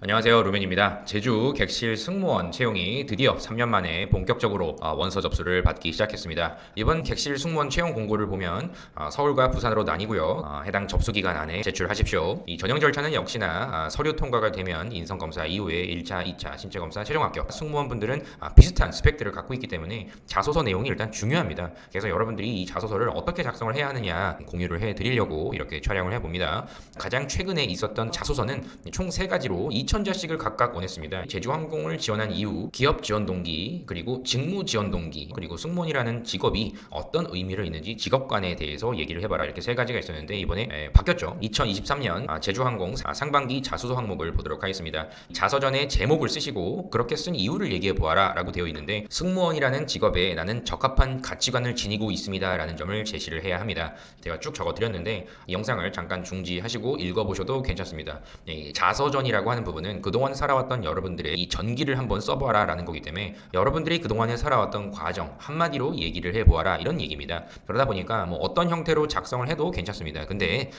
안녕하세요, 루멘입니다. 제주 객실 승무원 채용이 드디어 3년 만에 본격적으로 원서 접수를 받기 시작했습니다. 이번 객실 승무원 채용 공고를 보면 서울과 부산으로 나뉘고요. 해당 접수 기간 안에 제출하십시오. 이 전형 절차는 역시나 서류 통과가 되면 인성검사 이후에 1차, 2차 신체검사 최종 합격. 승무원분들은 비슷한 스펙들을 갖고 있기 때문에 자소서 내용이 일단 중요합니다. 그래서 여러분들이 이 자소서를 어떻게 작성을 해야 하느냐 공유를 해드리려고 이렇게 촬영을 해봅니다. 가장 최근에 있었던 자소서는 총 3가지로 2,000자씩을 각각 원했습니다. 제주항공을 지원한 이유, 기업 지원 동기, 그리고 직무 지원 동기, 그리고 승무원이라는 직업이 어떤 의미를 있는지 직업관에 대해서 얘기를 해봐라. 이렇게 3가지가 있었는데 이번에 바뀌었죠. 2023년 제주항공 상반기 자소서 항목을 보도록 하겠습니다. 자서전에 제목을 쓰시고 그렇게 쓴 이유를 얘기해보아라 라고 되어 있는데, 승무원이라는 직업에 나는 적합한 가치관을 지니고 있습니다 라는 점을 제시를 해야 합니다. 제가 쭉 적어드렸는데 이 영상을 잠깐 중지하시고 읽어보셔도 괜찮습니다. 자서전이라고 하는 부분은 그동안 살아왔던 여러분들의 이 전기를 한번 써보아라 라는 거기 때문에 여러분들이 그동안에 살아왔던 과정 한마디로 얘기를 해보아라 이런 얘기입니다. 그러다 보니까 뭐 어떤 형태로 작성을 해도 괜찮습니다. 근데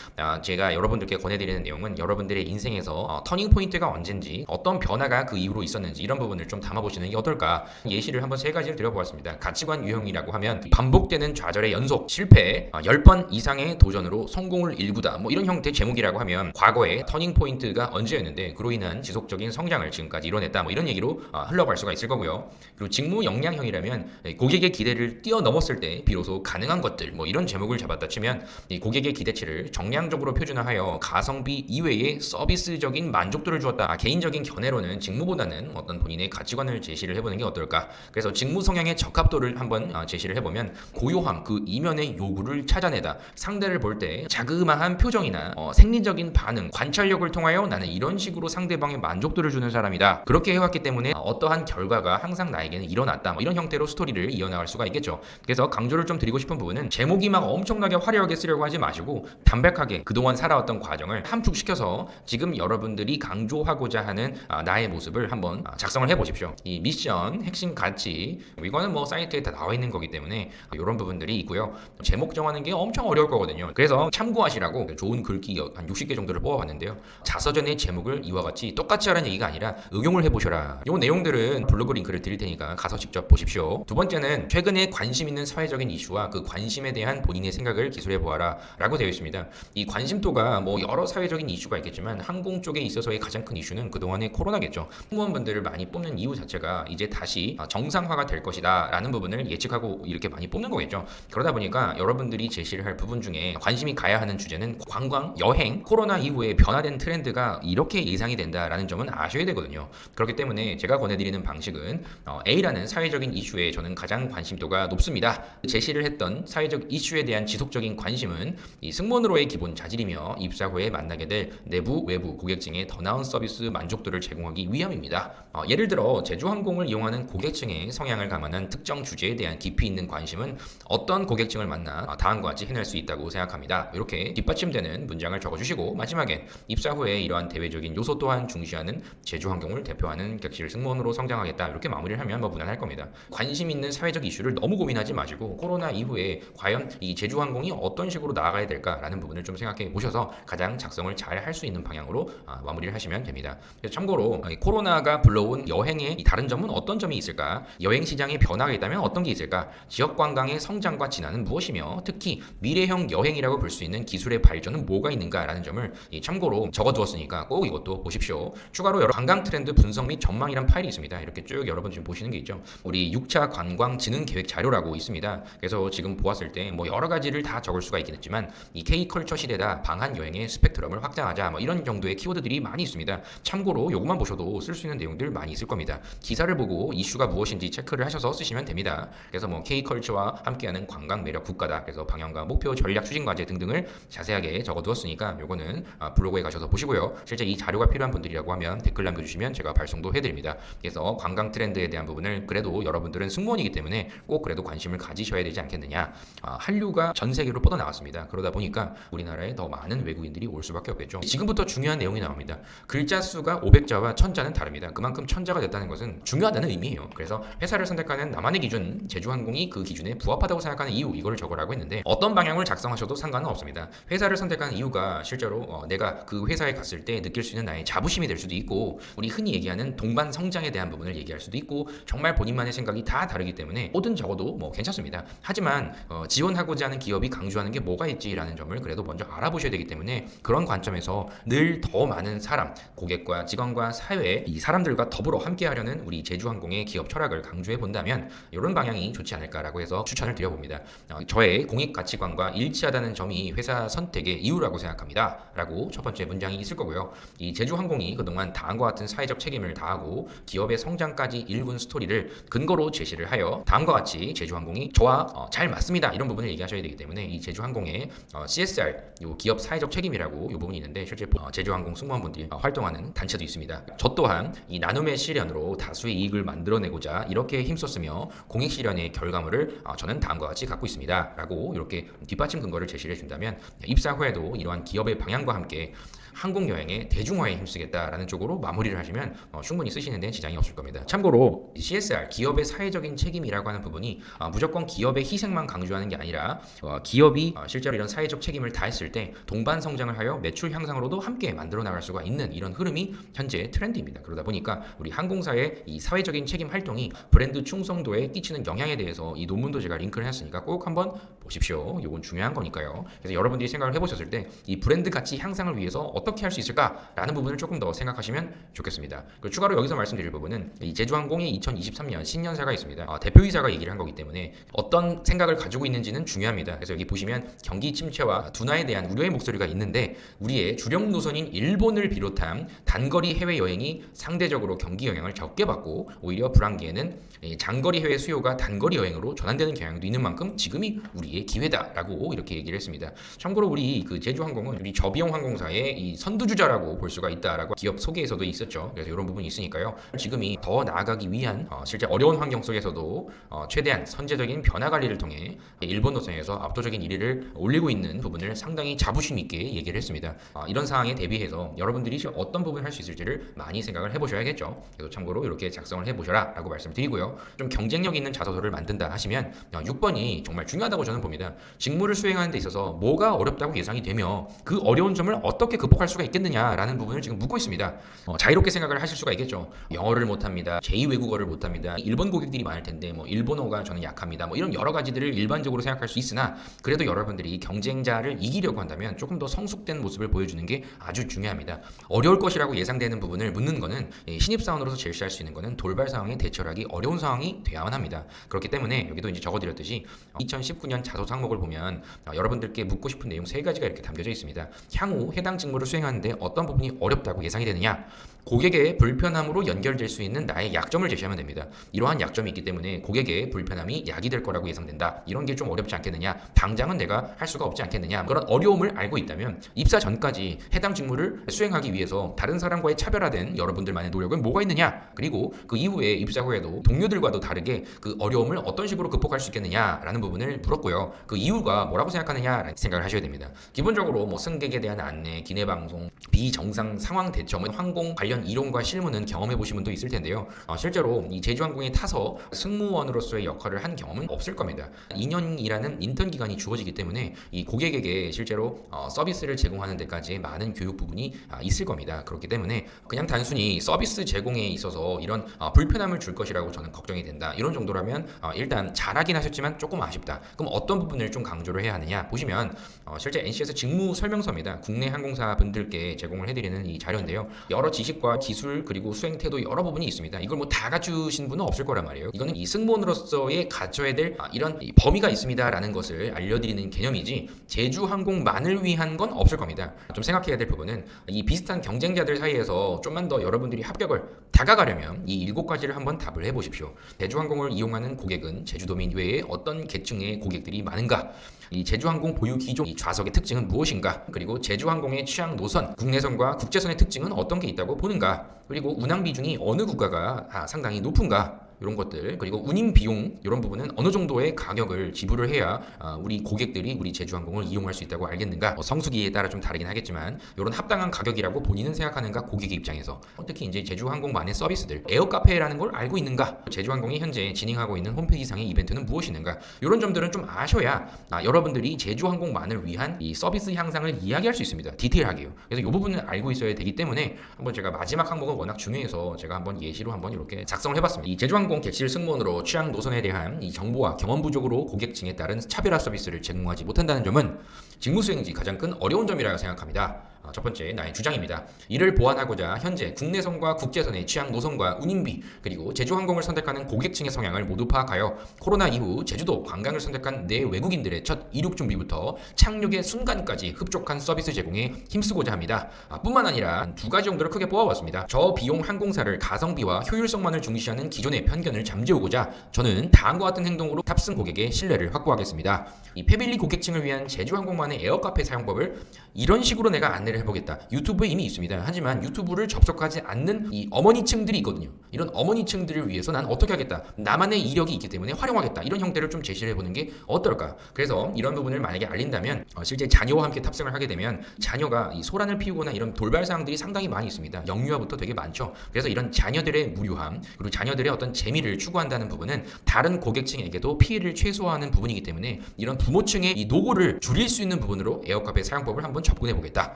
제가 여러분들께 권해드리는 내용은 여러분들의 인생에서 터닝 포인트가 언젠지, 어떤 변화가 그 이후로 있었는지 이런 부분을 좀 담아보시는 게 어떨까. 예시를 한번 3가지를 드려보았습니다. 가치관 유형이라고 하면 반복되는 좌절의 연속, 실패, 10번 이상의 도전으로 성공을 일구다, 뭐 이런 형태의 제목이라고 하면 과거에 터닝 포인트가 언제였는데 그로 인한 지속적인 성장을 지금까지 이뤄냈다, 뭐 이런 얘기로 흘러갈 수가 있을 거고요. 그리고 직무 역량형이라면 고객의 기대를 뛰어넘었을 때 비로소 가능한 것들, 뭐 이런 제목을 잡았다 치면 이 고객의 기대치를 정량적으로 표준화하여 가성비 이외의 서비스적인 만족도를 주었다. 개인적인 견해로는 직무보다는 어떤 본인의 가치관을 제시를 해보는 게 어떨까. 그래서 직무 성향의 적합도를 한번 제시를 해보면, 고요함, 그 이면의 요구를 찾아내다. 상대를 볼 때 자그마한 표정이나 생리적인 반응, 관찰력을 통하여 나는 이런 식으로 상대방의 만족도를 주는 사람이다. 그렇게 해왔기 때문에 어떠한 결과가 항상 나에게는 일어났다. 뭐 이런 형태로 스토리를 이어나갈 수가 있겠죠. 그래서 강조를 좀 드리고 싶은 부분은 제목이 막 엄청나게 화려하게 쓰려고 하지 마시고 담백하게 그동안 살아왔던 과정을 함축시켜서 지금 여러분들이 강조하고자 하는 나의 모습을 한번 작성을 해보십시오. 이 미션, 핵심 가치, 이거는 뭐 사이트에 다 나와 있는 거기 때문에 이런 부분들이 있고요. 제목 정하는 게 엄청 어려울 거거든요. 그래서 참고하시라고 좋은 글귀 한 60개 정도를 뽑아봤는데요. 자서전의 제목을 이와 같이 똑같이 하라는 얘기가 아니라 응용을 해보셔라. 이 내용들은 블로그 링크를 드릴 테니까 가서 직접 보십시오. 두 번째는 최근에 관심 있는 사회적인 이슈와 그 관심에 대한 본인의 생각을 기술해보아라 라고 되어 있습니다. 이 관심도가 뭐 여러 사회적인 이슈가 있겠지만 항공 쪽에 있어서의 가장 큰 이슈는 그동안의 코로나겠죠. 승무원분들을 많이 뽑는 이유 자체가 이제 다시 정상화가 될 것이다 라는 부분을 예측하고 이렇게 많이 뽑는 거겠죠. 그러다 보니까 여러분들이 제시를 할 부분 중에 관심이 가야 하는 주제는 관광, 여행, 코로나 이후에 변화된 트렌드가 이렇게 예상이 된다라는 점은 아셔야 되거든요. 그렇기 때문에 제가 권해드리는 방식은 A라는 사회적인 이슈에 저는 가장 관심도가 높습니다. 제시를 했던 사회적 이슈에 대한 지속적인 관심은 이 승무원으로의 기본 자질이며 입사 후에 만나게 될 내부, 외부 고객층의 더 나은 서비스 만족도를 제공하기 위함입니다. 예를 들어 제주항공을 이용하는 고객층의 성향을 감안한 특정 주제에 대한 깊이 있는 관심은 어떤 고객층을 만나 다음과 같이 해낼 수 있다고 생각합니다. 이렇게 뒷받침되는 문장을 적어주시고 마지막엔 입사 후에 이러한 대외적인 요소 또한 중시하는 제주항공을 대표하는 객실 승무원으로 성장하겠다, 이렇게 마무리를 하면 뭐 무난할 겁니다. 관심 있는 사회적 이슈를 너무 고민하지 마시고 코로나 이후에 과연 이 제주항공이 어떤 식으로 나아가야 될까라는 부분을 좀 생각해 보셔서 가장 작성을 잘 할 수 있는 방향으로 마무리를 하시면 됩니다. 그래서 참고로 코로나가 불러온 여행의 다른 점은 어떤 점이 있을까, 여행 시장의 변화가 있다면 어떤 게 있을까, 지역 관광의 성장과 진화는 무엇이며 특히 미래형 여행이라고 볼 수 있는 기술의 발전은 뭐가 있는가라는 점을 참고로 적어두었으니까 꼭 이것도 보십시오. 추가로 여러 관광 트렌드 분석 및 전망이란 파일이 있습니다. 이렇게 쭉 여러분 지금 보시는 게 있죠. 우리 6차 관광 진흥 계획 자료라고 있습니다. 그래서 지금 보았을 때 뭐 여러 가지를 다 적을 수가 있긴 했지만 이 K컬처 시대다 방한 여행의 스펙트럼을 확장하자, 뭐 이런 정도의 키워드들이 많이 있습니다. 참고로 요것만 보셔도 쓸 수 있는 내용들 많이 있을 겁니다. 기사를 보고 이슈가 무엇인지 체크를 하셔서 쓰시면 됩니다. 그래서 뭐 K컬처와 함께하는 관광 매력 국가다, 그래서 방향과 목표, 전략, 추진 과제 등등을 자세하게 적어두었으니까 요거는 블로그에 가셔서 보시고요. 실제 이 자료가 필요한 분들이라고 하면 댓글 남겨주시면 제가 발송도 해드립니다. 그래서 관광 트렌드에 대한 부분을 그래도 여러분들은 승무원이기 때문에 꼭 그래도 관심을 가지셔야 되지 않겠느냐. 한류가 전 세계로 뻗어나왔습니다. 그러다 보니까 우리나라에 더 많은 외국인들이 올 수밖에 없겠죠. 지금부터 중요한 내용이 나옵니다. 글자 수가 500자와 1000자는 다릅니다. 그만큼 1000자가 됐다는 것은 중요하다는 의미예요. 그래서 회사를 선택하는 나만의 기준, 제주항공이 그 기준에 부합하다고 생각하는 이유, 이거를 적으라고 했는데 어떤 방향을 작성하셔도 상관은 없습니다. 회사를 선택한 이유가 실제로 내가 그 회사에 갔을 때 느낄 수 있는 나의 자부심, 자부심이 될 수도 있고 우리 흔히 얘기하는 동반 성장에 대한 부분을 얘기할 수도 있고 정말 본인만의 생각이 다 다르기 때문에 뭐든 적어도 뭐 괜찮습니다. 하지만 지원하고자 하는 기업이 강조하는 게 뭐가 있지라는 점을 그래도 먼저 알아보셔야 되기 때문에 그런 관점에서 늘 더 많은 사람, 고객과 직원과 사회 이 사람들과 더불어 함께하려는 우리 제주항공의 기업 철학을 강조해 본다면 이런 방향이 좋지 않을까라고 해서 추천을 드려봅니다. 저의 공익 가치관과 일치하다는 점이 회사 선택의 이유라고 생각합니다. 라고 첫 번째 문장이 있을 거고요. 이 제주항공이 그동안 다음과 같은 사회적 책임을 다하고 기업의 성장까지 일군 스토리를 근거로 제시를 하여 다음과 같이 제주항공이 저와 잘 맞습니다. 이런 부분을 얘기하셔야 되기 때문에 이 제주항공의 CSR, 요 기업 사회적 책임이라고 이 부분이 있는데 실제 제주항공 승무원분들이 활동하는 단체도 있습니다. 저 또한 이 나눔의 실현으로 다수의 이익을 만들어내고자 이렇게 힘썼으며 공익 실현의 결과물을 저는 다음과 같이 갖고 있습니다. 라고 이렇게 뒷받침 근거를 제시를 해준다면 입사 후에도 이러한 기업의 방향과 함께 항공여행의 대중화에 힘쓰겠다라는 쪽으로 마무리를 하시면 충분히 쓰시는 데는 지장이 없을 겁니다. 참고로 CSR, 기업의 사회적인 책임이라고 하는 부분이 무조건 기업의 희생만 강조하는 게 아니라 기업이 실제로 이런 사회적 책임을 다했을 때 동반 성장을 하여 매출 향상으로도 함께 만들어 나갈 수가 있는 이런 흐름이 현재 트렌드입니다. 그러다 보니까 우리 항공사의 이 사회적인 책임 활동이 브랜드 충성도에 끼치는 영향에 대해서 이 논문도 제가 링크를 했으니까 꼭 한번 보십시오. 이건 중요한 거니까요. 그래서 여러분들이 생각을 해보셨을 때 이 브랜드 가치 향상을 위해서 어떻게 할 수 있을까라는 부분을 조금 더 생각하시면 좋겠습니다. 그리고 추가로 여기서 말씀드릴 부분은 이 제주항공이 2023년 신년사가 있습니다. 대표이사가 얘기를 한 거기 때문에 어떤 생각을 가지고 있는지는 중요합니다. 그래서 여기 보시면 경기 침체와 둔화에 대한 우려의 목소리가 있는데 우리의 주력 노선인 일본을 비롯한 단거리 해외여행이 상대적으로 경기 영향을 적게 받고 오히려 불황기에는 장거리 해외 수요가 단거리 여행으로 전환되는 경향도 있는 만큼 지금이 우리의 기회다라고 이렇게 얘기를 했습니다. 참고로 우리 그 제주항공은 우리 저비용 항공사의 이 선두주자라고 볼 수가 있다라고 기업 소개에서도 있었죠. 그래서 이런 부분이 있으니까요. 지금이 더 나아가기 위한 실제 어려운 환경 속에서도 최대한 선제적인 변화 관리를 통해 일본 노선에서 압도적인 1위를 올리고 있는 부분을 상당히 자부심 있게 얘기를 했습니다. 이런 상황에 대비해서 여러분들이 어떤 부분을 할 수 있을지를 많이 생각을 해보셔야겠죠. 그래서 참고로 이렇게 작성을 해보셔라 라고 말씀드리고요. 좀 경쟁력 있는 자소서를 만든다 하시면 6번이 정말 중요하다고 저는 봅니다. 직무를 수행하는 데 있어서 뭐가 어렵다고 예상이 되며 그 어려운 점을 어떻게 극복할 수가 있겠느냐라는 부분을 지금 묻고 있습니다. 자유롭게 생각을 하실 수가 있겠죠. 영어를 못합니다. 제2외국어를 못합니다. 일본 고객들이 많을 텐데 뭐 일본어가 저는 약합니다. 뭐 이런 여러 가지들을 일반적으로 생각할 수 있으나 그래도 여러분들이 경쟁자를 이기려고 한다면 조금 더 성숙된 모습을 보여주는 게 아주 중요합니다. 어려울 것이라고 예상되는 부분을 묻는 거는 신입사원으로서 제시할 수 있는 거는 돌발 상황에 대처하기 어려운 상황이 돼야만 합니다. 그렇기 때문에 여기도 이제 적어드렸듯이 2019년 자소서 항목을 보면 여러분들께 묻고 싶은 내용 3가지가 이렇게 담겨져 있습니다. 향후 해당 직무를 수행하는데 어떤 부분이 어렵다고 예상이 되느냐, 고객의 불편함으로 연결될 수 있는 나의 약점을 제시하면 됩니다. 이러한 약점이 있기 때문에 고객의 불편함이 약이 될 거라고 예상된다. 이런 게 좀 어렵지 않겠느냐, 당장은 내가 할 수가 없지 않겠느냐, 그런 어려움을 알고 있다면 입사 전까지 해당 직무를 수행하기 위해서 다른 사람과의 차별화된 여러분들만의 노력은 뭐가 있느냐, 그리고 그 이후에 입사 후에도 동료들과도 다르게 그 어려움을 어떤 식으로 극복할 수 있겠느냐라는 부분을 물었고요. 그 이유가 뭐라고 생각하느냐라는 생각을 하셔야 됩니다. 기본적으로 뭐 승객에 대한 안내, 기내 방송, 비정상 상황 대처, 항공 관련 이론과 실무는 경험해 보신 분도 있을 텐데요. 실제로 이 제주항공에 타서 승무원으로서의 역할을 한 경험은 없을 겁니다. 2년이라는 인턴 기간이 주어지기 때문에 이 고객에게 실제로 서비스를 제공하는 데까지의 많은 교육 부분이 있을 겁니다. 그렇기 때문에 그냥 단순히 서비스 제공에 있어서 이런 불편함을 줄 것이라고 저는 걱정이 된다. 이런 정도라면 일단 잘하긴 하셨지만 조금 아쉽다. 그럼 어떤 부분을 좀 강조를 해야 하느냐 보시면 실제 NCS 직무 설명서입니다. 국내 항공사 분들께 제공을 해드리는 이 자료인데요. 여러 지식과 기술 그리고 수행 태도 여러 부분이 있습니다. 이걸 뭐 다 갖추신 분은 없을 거란 말이에요. 이거는 이 승무원으로서의 갖춰야 될 이런 범위가 있습니다라는 것을 알려드리는 개념이지 제주항공만을 위한 건 없을 겁니다. 좀 생각해야 될 부분은 이 비슷한 경쟁자들 사이에서 좀만 더 여러분들이 합격을 다가가려면 이 7가지를 한번 답을 해보십시오. 제주항공을 이용하는 고객은 제주도민 외에 어떤 계층의 고객들이 많은가? 이 제주항공 보유 기종 이 좌석의 특징은 무엇인가? 그리고 제주항공의 취향 노선, 국내선과 국제선의 특징은 어떤 게 있다고 보는가? 그리고 운항 비중이 어느 국가가 상당히 높은가? 이런 것들, 그리고 운임 비용 이런 부분은 어느 정도의 가격을 지불을 해야 우리 고객들이 우리 제주항공을 이용할 수 있다고 알겠는가? 성수기에 따라 좀 다르긴 하겠지만 이런 합당한 가격이라고 본인은 생각하는가? 고객의 입장에서 특히 이제 제주항공만의 서비스들 에어카페라는 걸 알고 있는가? 제주항공이 현재 진행하고 있는 홈페이지상의 이벤트는 무엇이는가? 이런 점들은 좀 아셔야 여러분들이 제주항공만을 위한 이 서비스 향상을 이야기할 수 있습니다. 디테일하게요. 그래서 이 부분을 알고 있어야 되기 때문에 한번 제가 마지막 항목은 워낙 중요해서 제가 한번 예시로 한번 이렇게 작성을 해봤습니다. 이 제주항공 객실 승무원으로 취향 노선에 대한 이 정보와 경험 부족으로 고객층에 따른 차별화 서비스를 제공하지 못한다는 점은 직무 수행지 가장 큰 어려운 점이라고 생각합니다. 첫 번째, 나의 주장입니다. 이를 보완하고자 현재 국내선과 국제선의 취향 노선과 운임비 그리고 제주항공을 선택하는 고객층의 성향을 모두 파악하여 코로나 이후 제주도 관광을 선택한 내 외국인들의 첫 이륙 준비부터 착륙의 순간까지 흡족한 서비스 제공에 힘쓰고자 합니다. 뿐만 아니라 두 가지 정도를 크게 뽑아봤습니다. 저비용 항공사를 가성비와 효율성만을 중시하는 기존의 편견을 잠재우고자 저는 다음과 같은 행동으로 탑승 고객의 신뢰를 확보하겠습니다. 이 패밀리 고객층을 위한 제주항공만의 에어카페 사용법을 이런 식으로 내가 안내를 해보겠다. 유튜브에 이미 있습니다. 하지만 유튜브를 접속하지 않는 이 어머니층들이 있거든요. 이런 어머니층들을 위해서 난 어떻게 하겠다. 나만의 이력이 있기 때문에 활용하겠다. 이런 형태를 좀 제시를 해보는 게 어떨까. 그래서 이런 부분을 만약에 알린다면 실제 자녀와 함께 탑승을 하게 되면 자녀가 이 소란을 피우거나 이런 돌발 사항들이 상당히 많이 있습니다. 영유아부터 되게 많죠. 그래서 이런 자녀들의 무료함 그리고 자녀들의 어떤 재미를 추구한다는 부분은 다른 고객층에게도 피해를 최소화하는 부분이기 때문에 이런 부모층의 이 노고를 줄일 수 있는 부분으로 에어카페 사용법을 한번 접근해 보겠다.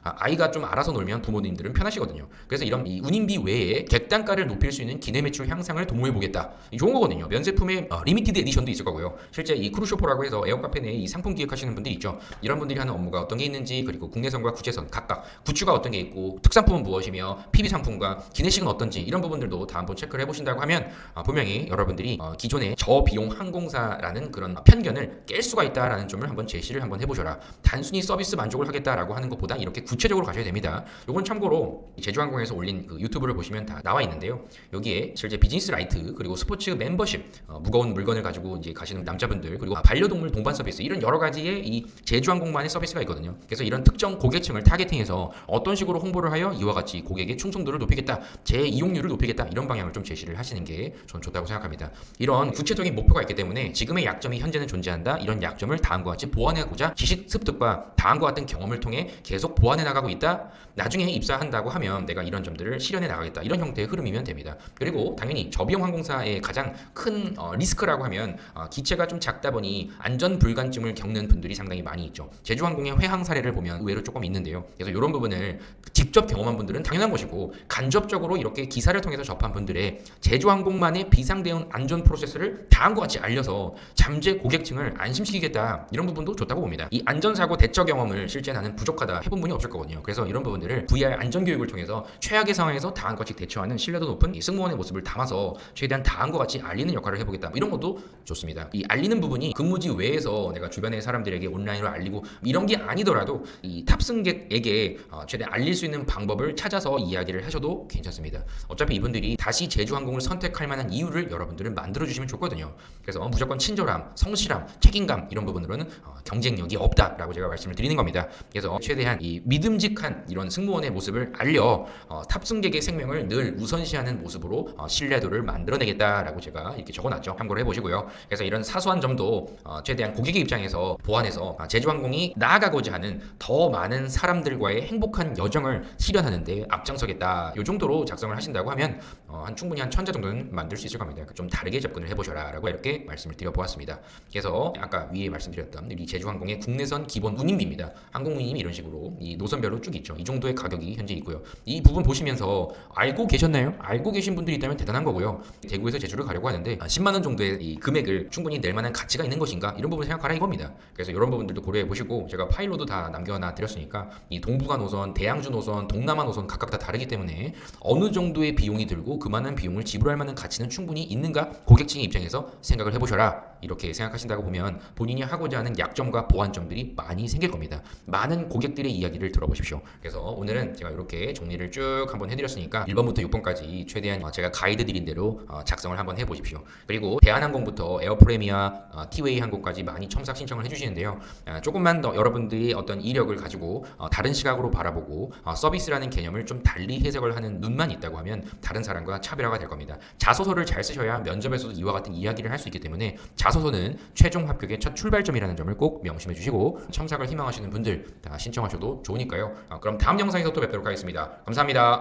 아이가 좀 알아서 놀면 부모님들은 편하시거든요. 그래서 이런 이 운임비 외에 객단가를 높일 수 있는 기내 매출 향상을 도모해보겠다. 좋은 거거든요. 면세품의 리미티드 에디션도 있을 거고요. 실제 이 크루쇼퍼라고 해서 에어카페 내에 이 상품 기획하시는 분들이 있죠. 이런 분들이 하는 업무가 어떤 게 있는지 그리고 국내선과 국제선 각각 굿즈가 어떤 게 있고 특산품은 무엇이며 PB 상품과 기내식은 어떤지 이런 부분들도 다 한번 체크를 해보신다고 하면 분명히 여러분들이 기존의 저비용 항공사라는 그런 편견을 깰 수가 있다라는 점을 한번 제시를 한번 해보셔라. 단순히 서비스 만족을 하겠다라고 하는 것보다 이렇게 구체적으로 가셔야 됩니다. 요건 참고로 제주항공에서 올린 그 유튜브를 보시면 다 나와 있는데요. 여기에 실제 비즈니스 라이트 그리고 스포츠 멤버십 무거운 물건을 가지고 이제 가시는 남자분들 그리고 반려동물 동반 서비스 이런 여러 가지의 이 제주항공만의 서비스가 있거든요. 그래서 이런 특정 고객층을 타겟팅해서 어떤 식으로 홍보를 하여 이와 같이 고객의 충성도를 높이겠다, 재 이용률을 높이겠다 이런 방향을 좀 제시를 하시는 게 전 좋다고 생각합니다. 이런 구체적인 목표가 있기 때문에 지금의 약점이 현재는 존재한다. 이런 약점을 다음과 같이 보완하고자 지식 습득과 다음과 같은 경험을 통해 계속 보완해 나가고 있다. 나중에 입사한다고 하면 내가 이런 점들을 실현해 나가겠다. 이런 형태의 흐름이면 됩니다. 그리고 당연히 저비용 항공사의 가장 큰 리스크라고 하면 기체가 좀 작다 보니 안전 불감증을 겪는 분들이 상당히 많이 있죠. 제주항공의 회항 사례를 보면 의외로 조금 있는데요. 그래서 이런 부분을 직접 경험한 분들은 당연한 것이고 간접적으로 이렇게 기사를 통해서 접한 분들의 제주항공만의 비상대응 안전 프로세스를 다음과 같이 알려서 잠재 고객층을 안심시키겠다. 이런 부분도 좋다고 봅니다. 이 안전사고 대처 경험을 실제 나는 부족하다 해본 분이 없을 거거든요. 그래서 이런 부분들을 VR 안전교육을 통해서 최악의 상황에서 다음과 같이 대처하는 신뢰도 높은 이 승무원의 모습을 담아서 최대한 다음과 같이 알리는 역할을 해보겠다. 이런 것도 좋습니다. 이 알리는 부분이 근무지 외에서 내가 주변의 사람들에게 온라인으로 알리고 이런 게 아니더라도 이 탑승객에게 최대한 알릴 수 있는 방법을 찾아서 이야기를 하셔도 괜찮습니다. 어차피 이분들이 다시 제주항공을 선택할 만한 이유를 여러분들은 만들어주시면 좋거든요. 그래서 무조건 친절함, 성실함, 책임감 이런 부분으로는 경쟁력이 없다라고 제가 말씀을 드리는 겁니다. 그래서 최대한 이 믿음직한 이런 승무원의 모습을 알려 탑승객의 생명을 늘 우선시하는 모습으로 신뢰도를 만들어내겠다라고 제가 이렇게 적어놨죠. 참고로 해보시고요. 그래서 이런 사소한 점도 최대한 고객의 입장에서 보완해서 제주항공이 나아가고자 하는 더 많은 사람들과의 행복한 여정을 실현하는 데 앞장서겠다. 이 정도로 작성을 하신다고 하면 충분히 한 1000자 정도는 만들 수 있을 겁니다. 좀 다르게 접근을 해보셔라 라고 이렇게 말씀을 드려보았습니다. 그래서 아까 위에 말씀드렸던 이 제주항공의 국내선 기본 운임비입니다. 항공운임이 이런 식으로 이 노선별로 쭉 있죠. 이 정도의 가격이 현재 있고요. 이 부분 보시면서 알고 계셨나요? 알고 계신 분들이 있다면 대단한 거고요. 대구에서 제주를 가려고 하는데 10만 원 정도의 이 금액을 충분히 낼 만한 가치가 있는 것인가? 이런 부분을 생각하라 이겁니다. 그래서 이런 부분들도 고려해 보시고 제가 파일로도 다 남겨놔 드렸으니까 이 동북아 노선, 대양주 노선, 동남아 노선 각각 다 다르기 때문에 어느 정도의 비용이 들고 그만한 비용을 지불할 만한 가치는 충분히 있는가? 고객층의 입장에서 생각을 해보셔라. 이렇게 생각하신다고 보면 본인이 하고자 하는 약점과 보완점들이 많이 생길 겁니다. 많은 고객들의 이야기를 들어보십시오. 그래서 오늘은 제가 이렇게 정리를 쭉 한번 해드렸으니까 1번부터 6번까지 최대한 제가 가이드 드린 대로 작성을 한번 해보십시오. 그리고 대한항공부터 에어프레미아, 티웨이 항공까지 많이 첨삭 신청을 해주시는데요. 조금만 더 여러분들이 어떤 이력을 가지고 다른 시각으로 바라보고 서비스라는 개념을 좀 달리 해석을 하는 눈만 있다고 하면 다른 사람과 차별화가 될 겁니다. 자소서를 잘 쓰셔야 면접에서도 이와 같은 이야기를 할 수 있기 때문에 자소서는 최종 합격의 첫 출발점이라는 점을 꼭 명심해 주시고 첨삭을 희망하시는 분들 다 신청하셔도 좋으니까요. 그럼 다음 영상에서 또 뵙도록 하겠습니다. 감사합니다.